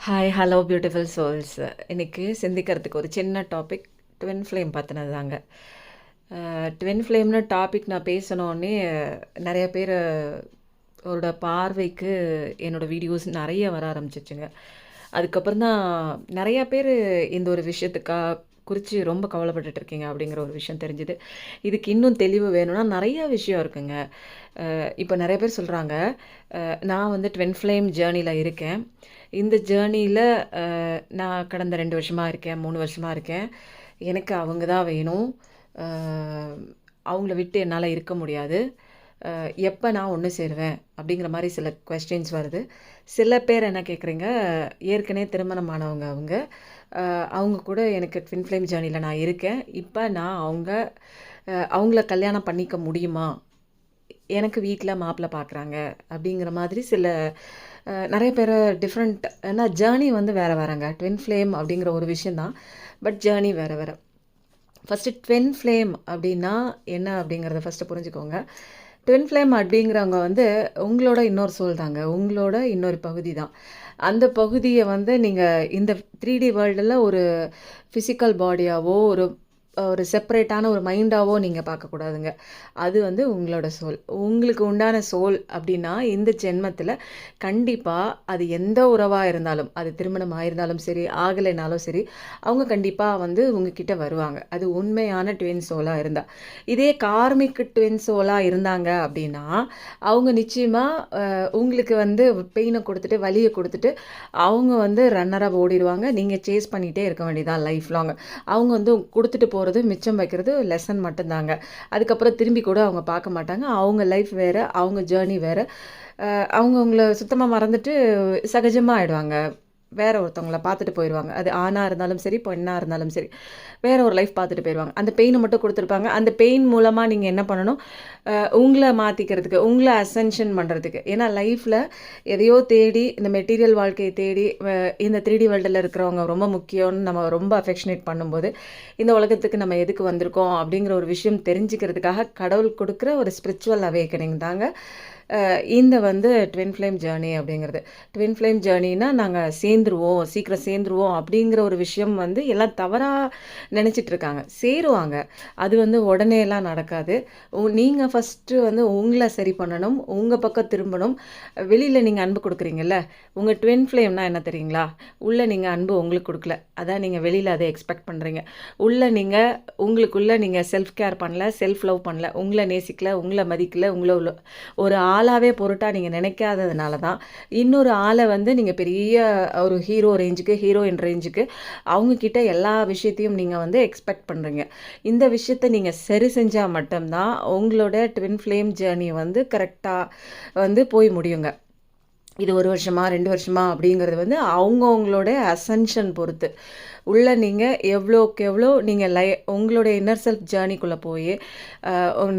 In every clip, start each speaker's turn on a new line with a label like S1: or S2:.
S1: Hi hello beautiful souls. இன்றைக்கி சிந்திக்கிறதுக்கு ஒரு சின்ன டாபிக் ட்வின் ஃப்ளேம் பற்றினது தாங்க. ட்வின் ஃப்ளேம்னு டாபிக் நான் பேசினோடனே நிறைய பேர் ஓட பார்வைக்கு என்னோடய வீடியோஸ் நிறைய வர ஆரம்பிச்சிச்சுங்க. அதுக்கப்புறம் தான் நிறையா பேர் இந்த ஒரு விஷயத்துக்காக குறித்து ரொம்ப கவலைப்பட்டுட்டு இருக்கீங்க அப்படிங்கிற ஒரு விஷயம் தெரிஞ்சுது. இதுக்கு இன்னும் தெளிவு வேணும்னா நிறையா விஷயம் இருக்குங்க. இப்போ நிறைய பேர் சொல்கிறாங்க, நான் வந்து ட்வின் ஃப்ளேம் ஜேர்னியில் இருக்கேன். இந்த ஜேர்னியில் நான் கடந்த 2 வருஷமாக இருக்கேன், 3 வருஷமாக இருக்கேன். எனக்கு அவங்க தான் வேணும். அவங்கள விட்டு என்னால் இருக்க முடியாது. எப்போ நான் ஒன்று சேருவேன் அப்படிங்கிற மாதிரி சில கொஸ்டின்ஸ் வருது. சில பேர் என்ன கேட்குறீங்க, ஏற்கனவே திருமணமானவங்க அவங்க கூட எனக்கு ட்வின் ஃப்ளேம் ஜேர்னியில் நான் இருக்கேன். இப்போ நான் அவங்கள கல்யாணம் பண்ணிக்க முடியுமா? எனக்கு வீட்டில் மாப்பிள்ளை பார்க்குறாங்க அப்படிங்கிற மாதிரி சில நிறைய பேர் டிஃப்ரெண்ட். ஏன்னா ஜேர்னி வந்து வேறு வேறுங்க. ட்வின் ஃப்ளேம் அப்படிங்கிற ஒரு விஷயந்தான், பட் ஜேர்னி வேறு வேறு. ஃபஸ்ட்டு ட்வின் ஃப்ளேம் அப்படின்னா என்ன அப்படிங்கிறத ஃபஸ்ட்டு புரிஞ்சுக்கோங்க. ட்வின் ஃப்ளேம் அப்படிங்கிறவங்க வந்து உங்களோட இன்னொரு சோல் தாங்க, உங்களோட இன்னொரு பகுதி தான். அந்த பகுதியை வந்து நீங்கள் இந்த 3D வேர்ல்டில் ஒரு ஃபிசிக்கல் பாடியாவோ ஒரு செப்பரேட்டான ஒரு மைண்டாவோ நீங்கள் பார்க்கக்கூடாதுங்க. அது வந்து உங்களோட சோல், உங்களுக்கு உண்டான சோல். அப்படின்னா இந்த ஜென்மத்தில் கண்டிப்பாக அது எந்த உறவாக இருந்தாலும், அது திருமணம் ஆயிருந்தாலும் சரி, ஆகலைனாலும் சரி, அவங்க கண்டிப்பாக வந்து உங்ககிட்ட வருவாங்க. அது உண்மையான ட்வின் சோலாக இருந்தால். இதே கார்மிக் ட்வின் சோலாக இருந்தாங்க அப்படின்னா அவங்க நிச்சயமாக உங்களுக்கு வந்து பெயினை கொடுத்துட்டு வலியை கொடுத்துட்டு அவங்க வந்து ரன்னராக ஓடிடுவாங்க. நீங்கள் சேஸ் பண்ணிகிட்டே இருக்க வேண்டியதான் லைஃப் லாங். அவங்க வந்து கொடுத்துட்டு போகிறது, மிச்சம் வைக்கிறது லெசன் மட்டும்தாங்க. அதுக்கப்புறம் திரும்பி கூட அவங்க பார்க்க மாட்டாங்க. அவங்க லைஃப் வேறு, அவங்க ஜேர்னி வேறு. அவங்க உங்களை சுத்தமாக மறந்துட்டு சகஜமாக ஆகிடுவாங்க. வேறு ஒருத்தவங்கள பார்த்துட்டு போயிடுவாங்க. அது ஆணாக இருந்தாலும் சரி, பெண்ணாக இருந்தாலும் சரி, வேறு ஒரு லைஃப் பார்த்துட்டு போயிடுவாங்க. அந்த பெயினை மட்டும் கொடுத்துருப்பாங்க. அந்த பெயின் மூலமாக நீங்கள் என்ன பண்ணணும், உங்களை மாற்றிக்கிறதுக்கு, உங்களை அசென்ஷன் பண்ணுறதுக்கு. ஏன்னா லைஃப்பில் எதையோ தேடி, இந்த மெட்டீரியல் வாழ்க்கையை தேடி இந்த 3D வேர்ல்டில் இருக்கிறவங்க ரொம்ப முக்கியம்னு நம்ம ரொம்ப அஃபெக்ஷனேட் பண்ணும்போது, இந்த உலகத்துக்கு நம்ம எதுக்கு வந்திருக்கோம் அப்படிங்கிற ஒரு விஷயம் தெரிஞ்சுக்கிறதுக்காக கடவுள் கொடுக்குற ஒரு ஸ்பிரிச்சுவல் அவேக்கனிங் தாங்க இந்த வந்து ட்வின் ஃப்ளேம் ஜேர்னி அப்படிங்கிறது. ட்வின் ஃப்ளேம் ஜேர்னினா நாங்கள் சீக்கிரம் சேர்ந்துருவோம் அப்படிங்கிற ஒரு விஷயம் வந்து எல்லாம் தவறாக நினச்சிட்ருக்காங்க. சேருவாங்க, அது வந்து உடனேலாம் நடக்காது. நீங்கள் ஃபஸ்ட்டு வந்து உங்களை சரி பண்ணணும், உங்கள் பக்கம் திரும்பணும். வெளியில் நீங்கள் அன்பு கொடுக்குறீங்கல்ல, உங்கள் ட்வின் ஃப்ளேம்னால் என்ன தெரியுங்களா? உள்ளே நீங்கள் அன்பு உங்களுக்கு கொடுக்கல, அதான் நீங்கள் வெளியில் அதை எக்ஸ்பெக்ட் பண்ணுறீங்க. உள்ளே நீங்கள் உங்களுக்குள்ளே நீங்கள் செல்ஃப் கேர் பண்ணல, செல்ஃப் லவ் பண்ணல, உங்களை நேசிக்கல, உங்களை மதிக்கல, உங்களை ஒரு ஆளாகவே பொருட்டாக நீங்கள் நினைக்காததுனால தான் இன்னொரு ஆளை வந்து நீங்கள் பெரிய ஒரு ஹீரோயின் ரேஞ்சுக்கு அவங்கக்கிட்ட எல்லா விஷயத்தையும் நீங்கள் வந்து எக்ஸ்பெக்ட் பண்ணுறீங்க. இந்த விஷயத்தை நீங்கள் சரி செஞ்சால் மட்டும்தான் உங்களோட ட்வின் ஃப்ளேம் ஜேர்னி வந்து கரெக்டாக வந்து போய் முடியுங்க. இது 1 வருஷமா 2 வருஷமா அப்படிங்கிறது வந்து அவங்கவுங்களோட அசென்ஷன் பொறுத்து. உள்ளே நீங்கள் எவ்வளோ நீங்கள் உங்களுடைய இன்னர் செல்ஃப் ஜேர்னிக்குள்ளே போய்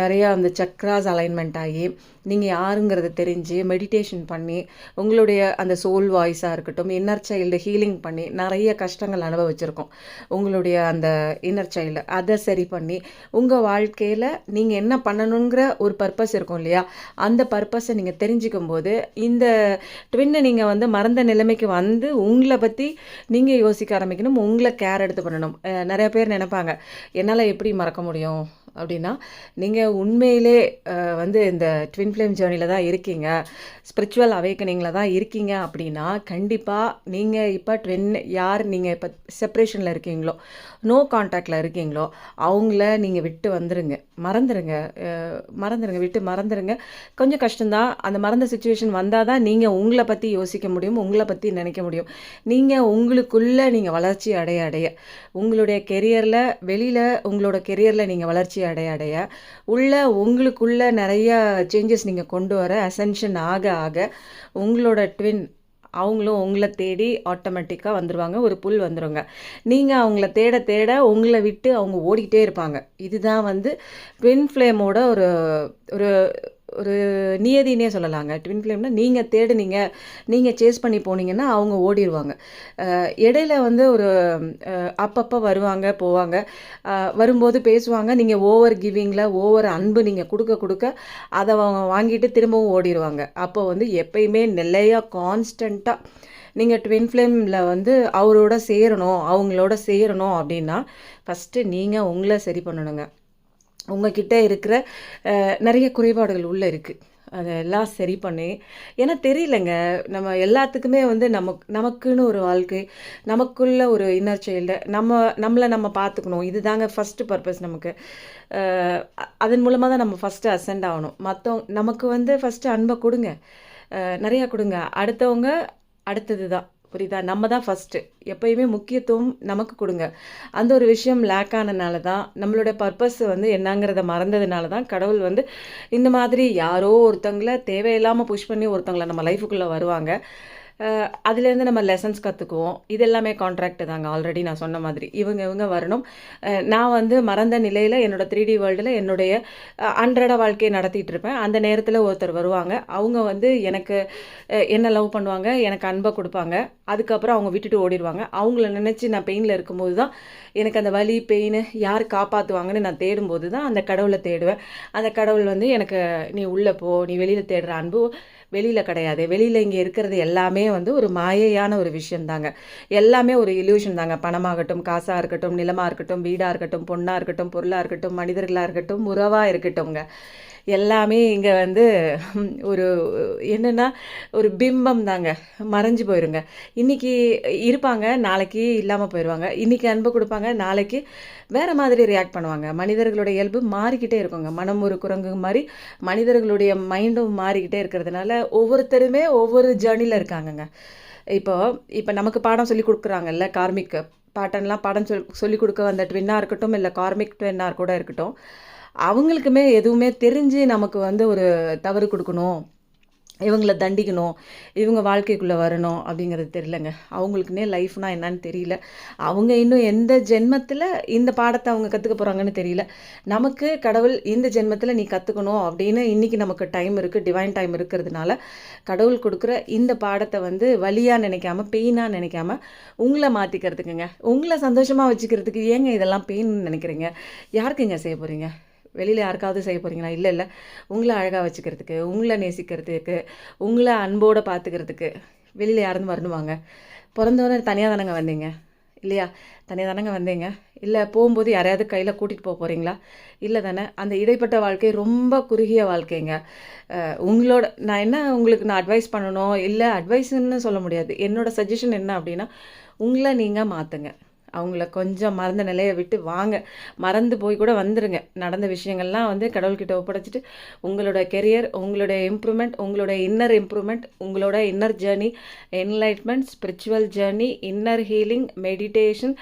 S1: நிறையா அந்த சக்ராஸ் அலைன்மெண்ட் ஆகி நீங்கள் யாருங்கிறத தெரிஞ்சு மெடிடேஷன் பண்ணி உங்களுடைய அந்த சோல் வாய்ஸாக இருக்கட்டும், இன்னர் சைல்டு ஹீலிங் பண்ணி நிறைய கஷ்டங்கள் அனுபவிச்சிருக்கோம். உங்களுடைய அந்த இன்னர் சைல்டு அதை சரி பண்ணி உங்கள் வாழ்க்கையில் நீங்கள் என்ன பண்ணணுங்கிற ஒரு பர்பஸ் இருக்கும் இல்லையா, அந்த பர்பஸை நீங்கள் தெரிஞ்சுக்கும் போது இந்த ட்வின்னை நீங்கள் வந்து மறந்த நிலைமைக்கு வந்து உங்களை பற்றி நீங்கள் யோசிக்க ஆரம்பிக்கணும், உங்களை கேர் எடுத்து பண்ணணும். நிறைய பேர் நினைப்பாங்க, என்னால் எப்படி மறக்க முடியும் அப்படின்னா, நீங்கள் உண்மையிலே வந்து இந்த ட்வின் ஃப்ளேம் ஜேர்னியில் தான் இருக்கீங்க, ஸ்பிரிச்சுவல் அவேக்கனிங்கில் தான் இருக்கீங்க அப்படின்னா கண்டிப்பாக நீங்கள் இப்போ நீங்கள் இப்போ செப்பரேஷனில் இருக்கீங்களோ, நோ கான்டாக்டில் இருக்கீங்களோ, அவங்கள நீங்கள் விட்டு வந்துடுங்க, மறந்துடுங்க. கொஞ்சம் கஷ்டம்தான். அந்த மறந்த சுச்சுவேஷன் வந்தால் தான் நீங்கள் உங்களை பற்றி யோசிக்க முடியும், உங்களை பற்றி நினைக்க முடியும். நீங்கள் உங்களுக்குள்ளே நீங்கள் வளர்ச்சி அடைய உங்களுடைய கெரியரில், வெளியில் உங்களோட கெரியரில் நீங்கள் வளர்ச்சி அடைய உங்களுக்குள்ள நிறைய சேஞ்சஸ் நீங்கள் கொண்டு வர அசென்ஷன் ஆக உங்களோட ட்வின் அவங்களும் உங்களை தேடி ஆட்டோமேட்டிக்காக வந்துடுவாங்க. ஒரு புல் வந்துடுங்க. நீங்கள் அவங்கள தேட உங்களை விட்டு அவங்க ஓடிக்கிட்டே இருப்பாங்க. இதுதான் வந்து ட்வின் ஃப்ளேமோட ஒரு ஒரு நியதினே சொல்லலாங்க. ட்வின் ஃப்ளேம்னா நீங்கள் தேடுனீங்க, நீங்கள் சேஸ் பண்ணி போனீங்கன்னா அவங்க ஓடிருவாங்க. இடையில வந்து ஒரு அப்பப்போ வருவாங்க, போவாங்க. வரும்போது பேசுவாங்க. நீங்கள் ஓவர் கிவிங்கில், ஓவர் அன்பு நீங்கள் கொடுக்க கொடுக்க அதை அவங்க வாங்கிட்டு திரும்பவும் ஓடிருவாங்க. அப்போ வந்து எப்பயுமே நிலையாக கான்ஸ்டண்ட்டாக நீங்கள் ட்வின் ஃப்ளேமில் வந்து அவரோட சேரணும், அவங்களோட சேரணும் அப்படின்னா ஃபஸ்ட்டு நீங்கள் உங்களை சரி பண்ணணுங்க. உங்ககிட்ட இருக்கிற நிறைய குறைபாடுகள் உள்ளே இருக்குது. அதெல்லாம் சரி பண்ணி ஏன்னா தெரியலங்க, நம்ம எல்லாத்துக்குமே வந்து நமக்குன்னு ஒரு வாழ்க்கை, நமக்குள்ள ஒரு இன்னர் சைல்டு, நம்மளை நம்ம பார்த்துக்கணும். இதுதாங்க ஃபஸ்ட்டு பர்பஸ் நமக்கு. அதன் மூலமாக தான் நம்ம ஃபஸ்ட்டு அசெண்ட் ஆகணும். நமக்கு வந்து ஃபஸ்ட்டு அன்பை கொடுங்க, நிறையா கொடுங்க. அடுத்தவங்க அடுத்தது தான், புரியுதா? நம்ம தான் ஃபஸ்ட்டு. எப்பயுமே முக்கியத்துவம் நமக்கு கொடுங்க. அந்த ஒரு விஷயம் லேக் ஆனதுனால தான், நம்மளோட பர்பஸ் வந்து என்னங்கிறத மறந்ததுனால தான் கடவுள் வந்து இந்த மாதிரி யாரோ ஒருத்தங்களை தேவையில்லாமல் புஷ் பண்ணி ஒருத்தவங்களை நம்ம லைஃபுக்குள்ளே வருவாங்க. அதுலேருந்து நம்ம லெசன்ஸ் கற்றுக்குவோம். இது எல்லாமே கான்ட்ராக்ட் தாங்க. ஆல்ரெடி நான் சொன்ன மாதிரி இவங்க வரணும். நான் வந்து மறந்த நிலையில் என்னோடய 3D வேர்ல்டில் என்னுடைய அன்றாட வாழ்க்கையை நடத்திட்டு இருப்பேன். அந்த நேரத்தில் ஒருத்தர் வருவாங்க. அவங்க வந்து எனக்கு என்ன லவ் பண்ணுவாங்க, எனக்கு அன்பை கொடுப்பாங்க. அதுக்கப்புறம் அவங்க விட்டுட்டு ஓடிடுவாங்க. அவங்கள நினச்சி நான் பெயினில் இருக்கும்போது தான் எனக்கு அந்த வலி, பெயின் யார் காப்பாற்றுவாங்கன்னு நான் தேடும்போது தான் அந்த கடவுளை தேடுவேன். அந்த கடவுள் வந்து எனக்கு நீ உள்ளே போ, நீ வெளியில் தேடுற அன்பு வெளியில் கிடையாது. வெளியில் இங்கே இருக்கிறது எல்லாமே வந்து ஒரு மாயையான ஒரு விஷயந்தாங்க. எல்லாமே ஒரு இல்யூஷன் தாங்க. பணமாகட்டும், காசாக இருக்கட்டும், நிலமாக இருக்கட்டும், வீடாக இருக்கட்டும், பொண்ணாக இருக்கட்டும், பொருளாக இருக்கட்டும், மனிதர்களாக இருக்கட்டும், உறவாக இருக்கட்டும்ங்க, எல்லாமே இங்கே வந்து ஒரு என்னென்னா ஒரு பிம்பம் தாங்க. மறைஞ்சு போயிருங்க. இன்றைக்கி இருப்பாங்க, நாளைக்கு இல்லாமல் போயிடுவாங்க. இன்றைக்கி அன்பு கொடுப்பாங்க, நாளைக்கு வேறு மாதிரி ரியாக்ட் பண்ணுவாங்க. மனிதர்களுடைய இயல்பு மாறிக்கிட்டே இருக்குங்க. மனம் ஒரு குரங்கு மாதிரி மனிதர்களுடைய மைண்டும் மாறிக்கிட்டே இருக்கிறதுனால ஒவ்வொருத்தருமே ஒவ்வொரு ஜேர்னியில் இருக்காங்கங்க. இப்போ நமக்கு பாடம் சொல்லி கொடுக்குறாங்கல்ல, கார்மிக் பாட்டன்லாம் பாடம் சொல்லி கொடுக்க வந்த ட்வின்னாக இருக்கட்டும், இல்லை கார்மிக் ட்வின்னாக கூட இருக்கட்டும், அவங்களுக்குமே எதுவுமே தெரிஞ்சு நமக்கு வந்து ஒரு தவறு கொடுக்கணும், இவங்கள தண்டிக்கணும், இவங்க வாழ்க்கைக்குள்ளே வரணும் அப்படிங்கிறது தெரியலங்க. அவங்களுக்குன்னே லைஃப்னா என்னன்னு தெரியல. அவங்க இன்னும் எந்த ஜென்மத்தில் இந்த பாடத்தை அவங்க கற்றுக்க போகிறாங்கன்னு தெரியல. நமக்கு கடவுள் இந்த ஜென்மத்தில் நீ கற்றுக்கணும் அப்படின்னு இன்றைக்கி நமக்கு டைம் இருக்குது, டிவைன் டைம் இருக்கிறதுனால கடவுள் கொடுக்குற இந்த பாடத்தை வந்து வலியாக நினைக்காம, பெயினாக நினைக்காம உங்களை மாற்றிக்கிறதுக்குங்க, உங்களை சந்தோஷமாக வச்சுக்கிறதுக்கு. ஏங்க இதெல்லாம் பெயின் நினைக்கிறீங்க? யாருக்குங்க செய்ய போகிறீங்க? வெளியில் யாருக்காவது செய்ய போகிறீங்களா? இல்லை. உங்களை அழகாக வச்சுக்கிறதுக்கு, உங்களை நேசிக்கிறதுக்கு, உங்களை அன்போடு பார்த்துக்கிறதுக்கு வெளியில் யாரும் வரணுவாங்க? பிறந்தவொடனே தனியாக தானங்க வந்தீங்க, இல்லையா? தனியாக தானங்க வந்தீங்க. இல்லை போகும்போது யாரையாவது கையில் கூட்டிகிட்டு போக போகிறீங்களா? இல்லை தானே. அந்த இடைப்பட்ட வாழ்க்கை ரொம்ப குறுகிய வாழ்க்கைங்க. உங்களோட நான் அட்வைஸ் பண்ணணும், இல்லை அட்வைஸ்ன்னு சொல்ல முடியாது. என்னோடய சஜஷன் என்ன அப்படின்னா, உங்களை நீங்கள் மாற்றுங்க. அவங்கள கொஞ்சம் மறந்த நிலையை விட்டு வாங்க. மறந்து போய் கூட வந்துடுங்க. நடந்த விஷயங்கள்லாம் வந்து கடவுள்கிட்ட ஒப்படைச்சிட்டு உங்களோட கெரியர், உங்களுடைய இம்ப்ரூவ்மெண்ட், உங்களுடைய இன்னர் இம்ப்ரூவ்மெண்ட், உங்களோட inner journey, enlightenment, spiritual journey, inner healing, meditation,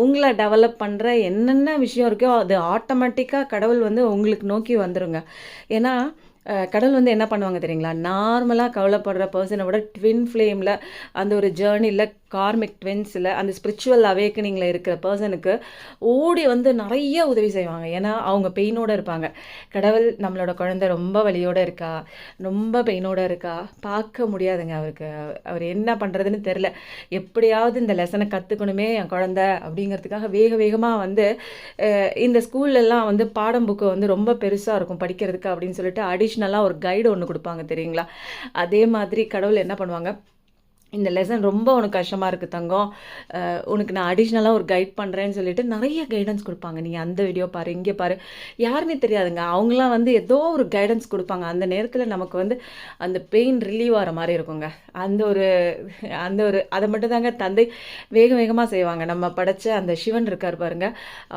S1: உங்களை டெவலப் பண்ணுற என்னென்ன விஷயம் இருக்கோ அது ஆட்டோமேட்டிக்காக கடவுள் வந்து உங்களுக்கு நோக்கி வந்துடுங்க. ஏன்னா கடவுள் வந்து என்ன பண்ணுவாங்க தெரியுங்களா? நார்மலாக கவலைப்படுற பர்சனை விட ட்வின் ஃப்ளேமில் அந்த ஒரு ஜேர்னியில், கார்மிக் ட்வின்ஸில், அந்த ஸ்பிரிச்சுவல் அவேக்கனிங்கில் இருக்கிற பர்சனுக்கு ஓடி வந்து நிறைய உதவி செய்வாங்க. ஏன்னா அவங்க பெயினோடு இருப்பாங்க. கடவுள் நம்மளோட குழந்தை ரொம்ப வலியோடு இருக்கா, ரொம்ப பெயினோடு இருக்கா, பார்க்க முடியாதுங்க அவருக்கு. அவர் என்ன பண்ணுறதுன்னு தெரில. எப்படியாவது இந்த லெசனை கற்றுக்கணுமே என் குழந்தை அப்படிங்கிறதுக்காக வேகமாக வந்து இந்த ஸ்கூல்லலாம் வந்து பாடம் புக்கு வந்து ரொம்ப பெருசாக இருக்கும் படிக்கிறதுக்கு அப்படின்னு சொல்லிட்டு அடிஷ்னலாக ஒரு கைடு ஒன்று கொடுப்பாங்க தெரியுங்களா? அதே மாதிரி கடவுள் என்ன பண்ணுவாங்க, இந்த லெசன் ரொம்ப உனக்கு கஷ்டமாக இருக்குது தங்கம், உனக்கு நான் அடிஷ்னலாக ஒரு கைட் பண்ணுறேன்னு சொல்லிட்டு நிறைய கைடன்ஸ் கொடுப்பாங்க. நீங்கள் அந்த வீடியோ பாரு, இங்கே பாரு, யாருன்னே தெரியாதுங்க. அவங்களாம் வந்து ஏதோ ஒரு கைடன்ஸ் கொடுப்பாங்க. அந்த நேரத்தில் நமக்கு வந்து அந்த பெயின் ரிலீவ் ஆகிற மாதிரி இருக்குங்க. அந்த ஒரு அதை மட்டும் தாங்க தந்தை வேகமாக செய்வாங்க. நம்ம படைச்ச அந்த சிவன் இருக்கார் பாருங்க,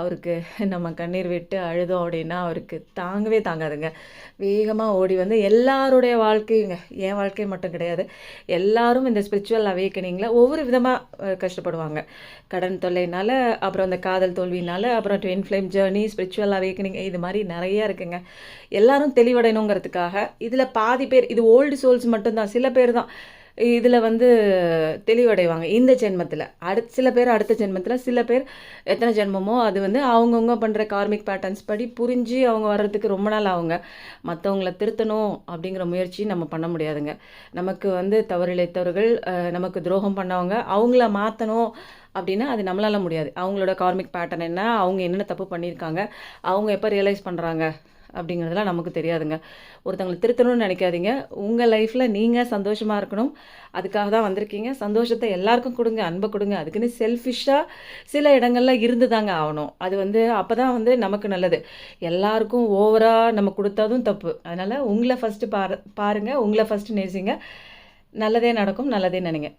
S1: அவருக்கு நம்ம கண்ணீர் விட்டு அழுதோம் அப்படின்னா அவருக்கு தாங்கவே தாங்காதுங்க. வேகமாக ஓடி வந்து எல்லாருடைய வாழ்க்கையுங்க, என் வாழ்க்கை மட்டும் கிடையாது, எல்லாரும் இந்த ஸ்பிரிச்சுவல் அவேக்கனிங்கில் ஒவ்வொரு விதமாக கஷ்டப்படுவாங்க. கடன் தொல்லைனால, அப்புறம் அந்த காதல் தோல்வினால், அப்புறம் twin flame journey, spiritual awakening, இது மாதிரி நிறையா இருக்குங்க. எல்லாரும் தெளிவடையணுங்கிறதுக்காக இதில் பாதி பேர், இது ஓல்டு சோல்ஸ் மட்டும்தான், சில பேர் தான் இதில வந்து தெளிவடைவாங்க. இந்த ஜென்மத்தில. சில பேர் அடுத்த ஜென்மத்தில, சில பேர் எத்தனை ஜென்மமோ அது வந்து அவங்கவங்க பண்ணுற கார்மிக் பேட்டர்ன்ஸ் படி புரிஞ்சு அவங்க வர்றதுக்கு ரொம்ப நாள் ஆகுங்க. மத்தவங்கள திருத்தணும் அப்படிங்கிற முயற்சி நம்ம பண்ண முடியாதுங்க. நமக்கு வந்து தவறிழைத்தவர்கள், நமக்கு துரோகம் பண்ணவங்க, அவங்கள மாத்தணும் அப்படின்னா அது நம்மளால முடியாது. அவங்களோட கார்மிக் பேட்டர்ன் என்ன? அவங்க என்னென்ன தப்பு பண்ணியிருக்காங்க? அவங்க எப்போ ரியலைஸ் பண்ணுறாங்க? அப்படிங்கிறதெல்லாம் நமக்கு தெரியாதுங்க. ஒருத்தவங்கள திருத்தணும்னு நினைக்காதீங்க. உங்க லைஃப்ல நீங்க சந்தோஷமா இருக்கணும். அதுக்காக தான் வந்திருக்கீங்க. சந்தோஷத்த எல்லாருக்கும் குடுங்க. அன்ப குடுங்க. அதுக்குன்னு செல்ஃபிஷ்ஷா சில இடங்கள்ல இருந்துதாங்க ஆவணும். அது வந்து அப்பதான் வந்து நமக்கு நல்லது. எல்லாருக்கும் ஓவரா நம்ம குடுத்ததும் தப்பு. அதனால உங்கள ஃபர்ஸ்ட்டு பாருங்க. உங்கள ஃபர்ஸ்ட்டு நேசிங்க. நல்லதே நடக்கும். நல்லதே நினைங்க.